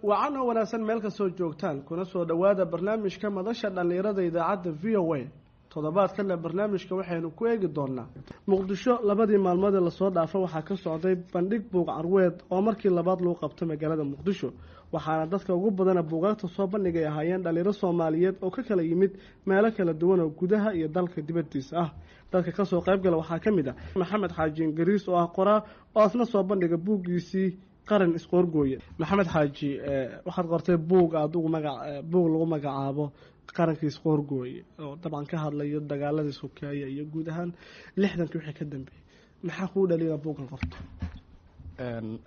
wacan oo wanaagsan meel ka soo joogtaan kuna soo dhawaada barnaamijka madasha dhalinyarada idaacadda VOA toddobaadkan barnaamijka waxaynu ku eegi doonaa muqdisho labadii maalmood ee lasoo dhaafay waxaa ka socday bandhig buug carweed oo markii labaad lagu qabtay magaalada muqdisho waxaana dadka ugu badan buugaagta soo bandhigay ahaayeen dhalinyaro Soomaaliyeed oo ka kala yimid meelo kala duwan oo gudaha iyo dalka dibaddiisa ah dadka ka soo qayb gala waxaa ka mid ah Maxamed Xaaji Ingiriis oo ah qoraa oo asna soo bandhigay buugiisii qaran isqoorgooye Maxamed Xaaji waxaad qortay buug lagu magacaabo qarankiis qoorgooye oo dabcan ka hadlayo dagaaladii Sokeeye iyo guud ahaan 60 wixii ka dambeeyay maxaa ku dhaliya buugan qorto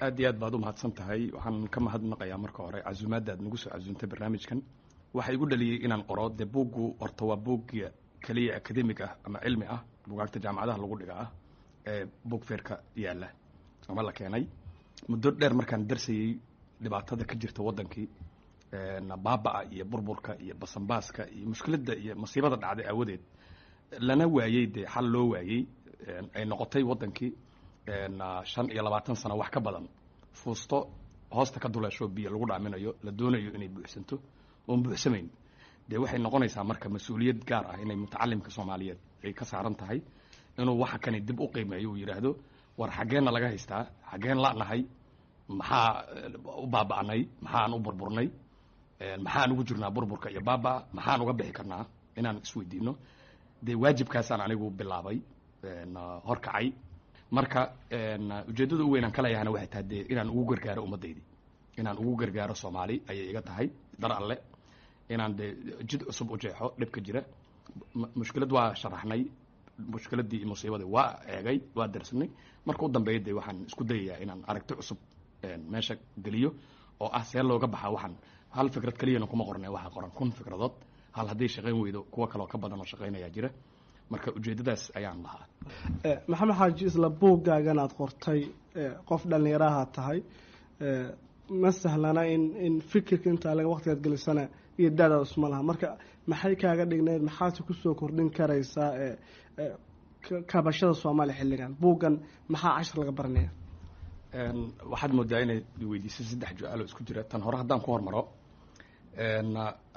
aad iyo aad baad u mahadsan tahay waxaan ka mahadnaqayaa marka hore casuumaadaad nagu soo casuuntay barnaamijkan waxa igu dhaliyay inaan qoro de buugu horta waa buugga kaliya academic ah ama cilmi ah buugaagta jaamacadaha lagu dhigaa ee buug feerka yaala ama la keenay muddo dheer markaan darsayay dhibaatada ka jirta wadankii baabaa iyo burburka iyo basanbaaska iyo mushkiladda iyo masiibada dhacday awadeed lana waayay de xal loo waayay ay noqotay wadankii 25 sano wax ka badan fuusto hoosta ka duleesho biyo lagu dhaaminayo la doonayo inay buuxsanto oo buuxsamayn de waxay noqonaysaa marka mas'uuliyad gaar ah inay mutacallimka Soomaaliyeed ay ka saaran tahay inuu waxa kan dib u qiimeeyo uu yiraahdo war xageena laga haystaa xageen la nahay maxaa u baaba'nay maxaan u burburnay maxaan ugu jirnaa burburka iyo baaba maxaan uga bixi karnaa inaan isweydiino de waajibkaasaan anigu bilaabay horkacay marka ujeedada ugu weyn aan kala yahay waxay tahay inaan ugu gargaaro ummadeydii inaan ugu gargaaro Soomaali ayay iga tahay dar alle inaan de jid cusub u jeexo dhibka jira mushkilad waa sharaxnay mushkiladii iyo musiibada waa eegay waa darsanay marka u dambeeyay waxaan isku dayayaa inaan aragti cusub meesha galiyo oo ah see looga baxaa waxaan hal fikrad kaliya kuma qornay waxa qoran kun fikradood hal hadii shaqeyn weydo kuwa kale oo ka badan oo shaqeynaya jira marka ujeedadaas ayaan lahaa Maxamed Xaaji isla buuggaagan aad qortay qof dhalinyaraha tahay ma sahlana in fikirka inta laga waqtiga galisana iyo dada usma laha marka maxay kaaga dhigneed maxaad ku soo kordhin karaysaa kabashada Soomaaliya xilligan buuggan maxaa cashar laga baranaya waxaad moodaa inay weydiisay 3 su'aalo isku jira tan hore haddaan ku hormaro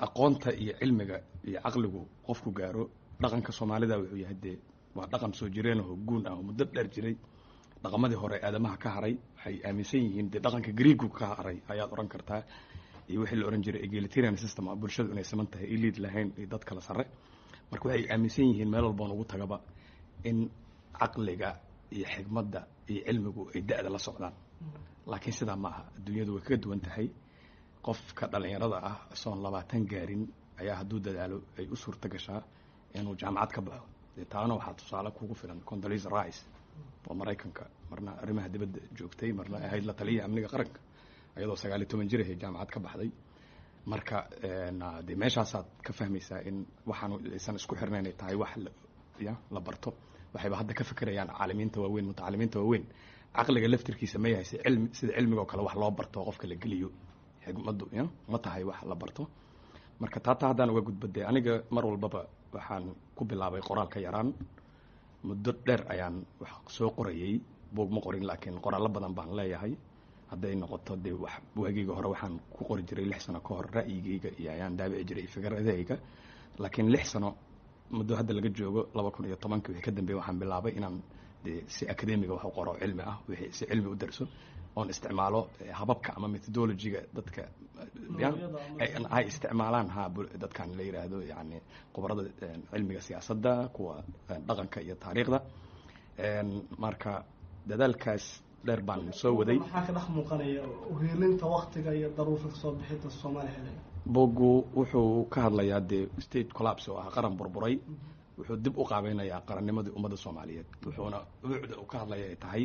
aqoonta iyo cilmiga iyo aqligu qofku gaaro dhaqanka Soomaalida wuxuu yahay de waa dhaqan soo jireen oo guun ah oo muddo dheer jiray dhaqamadii hore aadamaha ka haray waxay aaminsan yihiin de dhaqanka Greek-ku ka haray ayaad oran kartaa iyo wixii la oran jiray egalitarian system oo bulshadu inay saman tahay elite lahayn iyo dad kala sare marka waxay aaminsan yihiin meel walba ugu tagaba in aqliga iyo xigmadda iyo cilmigu ay da'da la socdaan laakiin sida ma aha adduunyadu way ka duwan tahay qofka dhalinyarada ah soon 20 gaarin ayaa hadduu dadaalo ay u suurta gashaa inuu jaamacad ka baxo taana waxaa tusaale kugu filan Condoleezza Rice oo Mareykanka marna arrimaha dibadda joogtay marna ahayd la taliya amniga qaranka ayadoo 19 jir ah jaamacad ka baxday marka de meeshaasaad ka fahmaysaa in waxaan aysan isku xirnayn ay tahay wax la barto waxayba hadda ka fikirayaan caalimiinta waaweyn mutacallimiinta waaweyn aqliga laftirkiisa ma yahay sida cilmiga oo kale wax loo barto qofka la geliyo xigmadu ma tahay wax la barto marka taata haddaan uga gudbaday aniga mar walbaba waxaan ku bilaabay qoraalka yaraan muddo dheer ayaan wax soo qorayay buug ma qorin laakiin qoraallo badan baan leeyahay hadday noqoto de wax waagiga hore waxaan ku qori jiray 6 sano ka hor ra'yigayga iyo ayaan daabici jiray fikradayga laakiin 6 sano muddo hadda laga joogo 2010 wixii ka dambeeyay waxaan bilaabay inaan de si academic wax u qoro cilmi ah wixii si cilmi u darso oon isticmaalo hababka ama methodology-ga dadka ay isticmaalaan dadkan la yiraahdo yani khubarada cilmiga siyaasadda kuwa dhaqanka iyo taariikhda marka dadaalkaas dheer baan soo waday maxaa ka dhex muuqanaya uheelinta waqtiga iyo daruufka soo bixinta Soomaaliya buuggu wuxuu ka hadlayaa de state collapse oo ah qaran burburay wuxuu dib u qaabeynayaa qarannimadii ummadda Soomaaliyeed wuxuuna wuxuu ka hadlayaa tahay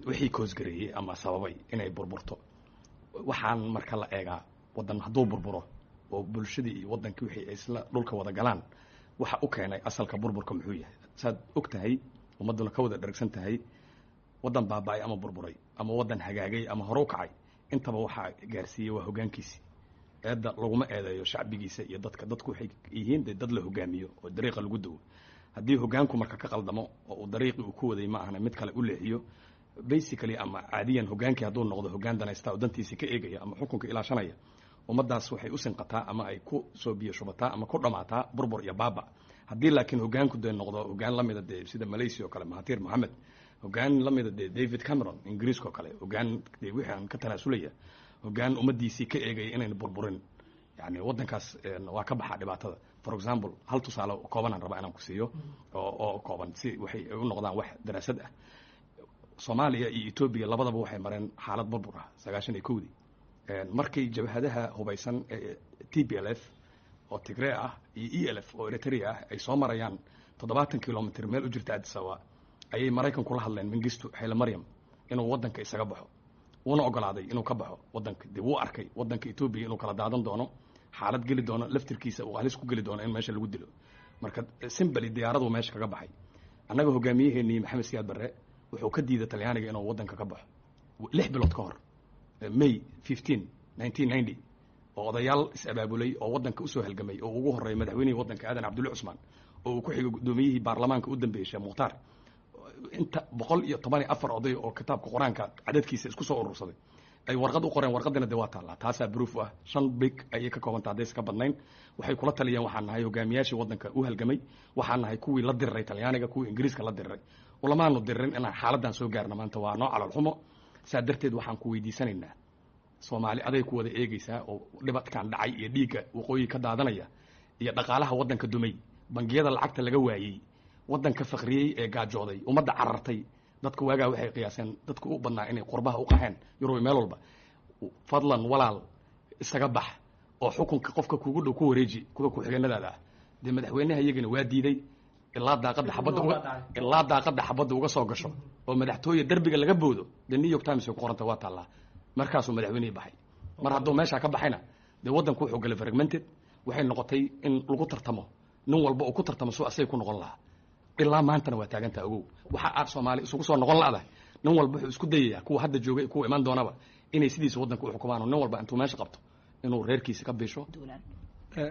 wixii koosgareeyay ama sababay inay burburto waxaan marka la eegaa wadan hadduu burburo oo bulshadii iyo wadankii wixii ay isla dhulka wada galaan waxa u keenay asalka burburka muxuu yahay saad og tahay ummaduna ka wada dharagsan tahay wadan baaba'ay ama burburay ama wadan hagaagay ama hore u kacay intaba waxaa gaarsiiyey waa hoggaankiisii eedda laguma eedeeyo shacbigiisa iyo dadku waxay yihiin dad la hogaamiyo oo dariiqa lagu dawo haddii hoggaanku marka ka qaldamo oo uu dariiqii uu ku waday ma ahna mid kale u leexiyo basically ama caadiyan hogaankii hadduu noqdo hoggaan danaysta oo dantiisa ka eegaya ama xukunka ilaashanaya ummadaas waxay u sinqataa ama ay ku soo biyo shubataa ama ku dhamaataa burbur iyo baaba haddii laakiin hogaanku dee noqdo hogaan la mida dee sida Malaysia oo kale Mahathir Mohamad hogaan la mida dee David Cameron Ingiriiska oo kale hogaan dee wixii aan ka tanaasulaya hogaan ummadiisii ka eegaya inayna burburin yani waddankaas waa ka baxaa dhibaatada for example hal tusaale kooban aan rabaa inaan ku siiyo oo kooban si waxay u noqdaan wax daraasad ah Soomaaliya iyo Ethiopia labadaba waxay mareen xaalad burbur ah 91 markay jabhadaha hubaysan TPLF oo Tigray ah iyo ELF oo Eritrea ah ay soo marayaan 70 kilomitir meel u jirta Addis Ababa ayay Mareykanku la hadleen Mengistu Haile Mariam inuu waddanka isaga baxo una ogolaaday inuu ka baxo waddanka dib uu arkay waddanka Ethiopia inuu kala daadan doono xaalad geli doono laftirkiisa uu halis ku geli doono in meesha lagu dilo marka simply diyaaradu meesha kaga baxay annaga hogaamiyaheennii Maxamed Siyaad Barre wuxuu ka diiday Talyaaniga inuu waddanka ka baxo 6 bilood ka hor May 15 1990 oo odayaal is-abaabulay oo waddanka u soo halgamay oo ugu horeeyay madaxweynihii waddanka Aadan Cabdulle Cusmaan oo uu ku xigay gudoomiyihii baarlamaanka u dambeeyay Sheekh Mukhtaar inta 114 oday oo kitaabka Quraanka cadadkiisa isku soo urursaday ay warqad u qoreen warqadina dee waa taala taasa proof ah 5 big ayay ka kooban tahay ka badnayn waxay kula taliyeen waxaan nahay hogaamiyaashii waddanka u halgamay waxaan nahay kuwii la diray Talyaaniga kuwii Ingiriiska la diray ulamaanu dirin inaan xaaladan soo gaarno maanta waa nooc calal xumo saa darteed waxaan ku weydiisanaynaa Soomaali aday ku wada eegaysaa oo dhibadkan dhacay iyo dhiiga waqooyi ka daadanaya iyo dhaqaalaha waddanka dumay bangiyada lacagta laga waayay waddanka faqriyay ee gaajooday ummadda carartay dadku waagaa waxay qiyaaseen dadku u badnaa inay qurbaha u qaxeen Yurub meel walba fadlan walaal isaga bax oo xukunka qofka kugu dhow ku wareeji kuwa ku xigeenadaada de madaxweynaha iyagana waa diiday ilaa daaqada xabadda uga soo gasho oo madaxtooye darbiga laga boodo the New York Times ku qoranta waa taala markaasuu madaxweynaha baxay mar hadduu meesha ka baxayna de waddanku wuxuu galay fragmented waxay noqotay in lagu tartamo nin walba oo ku tartamo soo asay ku noqon lahaa ilaa maantana waa taagantaa ogow waxa aad Soomaali isugu soo noqon lahaday nin walba wuxuu isku dayayaa kuwa hadda joogay kuwa iman doonaba inay sidiisa waddanku u xukumaan nin walba intuu meesha qabto inuu reerkiisa ka biisho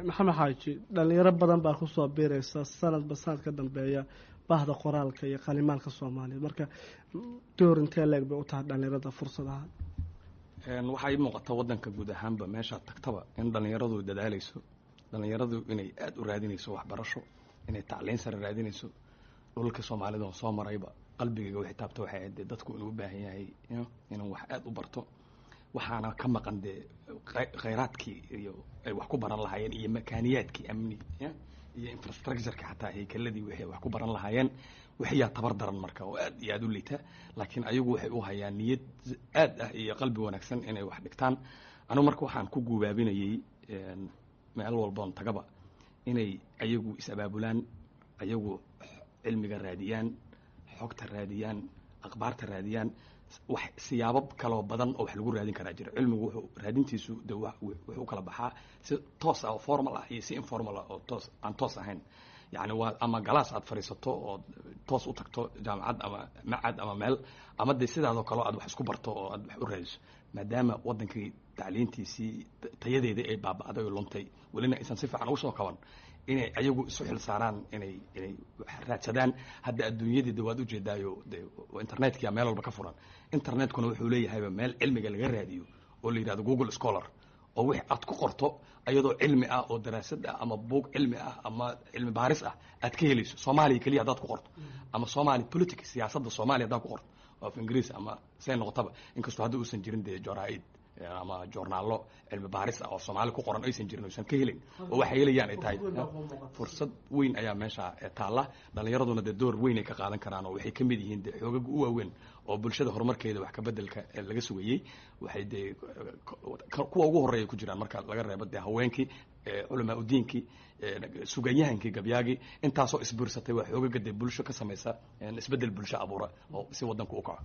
maxamed xaaji dhalinyaro badan baa ku soo biiraysa sanadba sanad ka dambeeya bahda qoraalka iyo qalimaalka Soomaaliyeed marka door intee leeg bay u tahay dhalinyarada fursadaha waxay muuqata waddanka guud ahaanba meesha tagtaba in dhalinyaradu dadaalayso dhalinyaradu inay aad u raadinayso waxbarasho inay tacliin sare raadinayso dhulka Soomaalida oo soo marayba qalbiga wixii taabto waxay ahayd dadku inuu u baahan yahay inuu wax aad u barto waxaana ka maqan de khayraadkii iyo ay wax ku baran lahaayeen iyo makaaniyaadkii amni iyo infrastructure-ka xataa haykaladii waxay wax ku baran lahaayeen waxay tabar daran marka oo aad iyo aad u liita laakiin ayagu waxay u hayaan niyad aad ah iyo qalbi wanaagsan inay wax dhigtaan anu marka waxaan ku guubaabinayay meel walba tagaba inay ayagu is-abaabulaan ayagu cilmiga raadiyaan xogta raadiyaan akhbaarta raadiyaan wax siyaabab kala badan oo wax lagu raadin karaa jira cilmigu wuxuu raadintiisu wuxuu kala baxaa si toos ah oo formal ah iyo si informal ah oo toos ahayn yani waa ama galaas aad fariisato oo toos u tagto jaamacad ama macad ama meel ama de sidaadoo kale aad wax isku barto oo aad wax u raadiso maadaama waddankii tacliintiisii tayadeeda ay baaba'day oo luntay welina aysan si fiican ugu soo kaban inay ayagu isu xil saaraan inay raadsadaan hadda adduunyadii dawaad u jeedaayo internetka meel walba ka furan internetkuna wuxuu leeyahay meel cilmiga laga raadiyo oo la yiraahdo Google Scholar oo wix aad ku qorto ayadoo cilmi ah oo daraasad ah ama buug cilmi ah ama cilmi baaris ah aad ka helayso Soomaaliya kaliya hadaad ku qorto ama Somali politics siyaasadda Soomaaliya hadaad ku qorto oo Ingiriis ama say noqotaba inkastoo hadda uusan jirin de jaraa'id ama joornaalo cilmi baaris ah oo Soomaali ku qoran aysan jirin aysan ka helin oo waxay helayaan ay tahay fursad weyn ayaa meesha taala dhalinyaraduna de door weyn ay ka qaadan karaan oo waxay kamid yihiin de xoogag u waaweyn oo bulshada horumarkeeda wax ka bedelka laga sugayay waxay de kuwa ugu horeeya ku jiraan marka laga reebo de haweenkii culamaa u diinkii sugayahankii gabyaagii intaasoo isbuursatay waa xoogaga de bulsho ka samaysa isbedel bulsho abuura oo si waddanku u kaco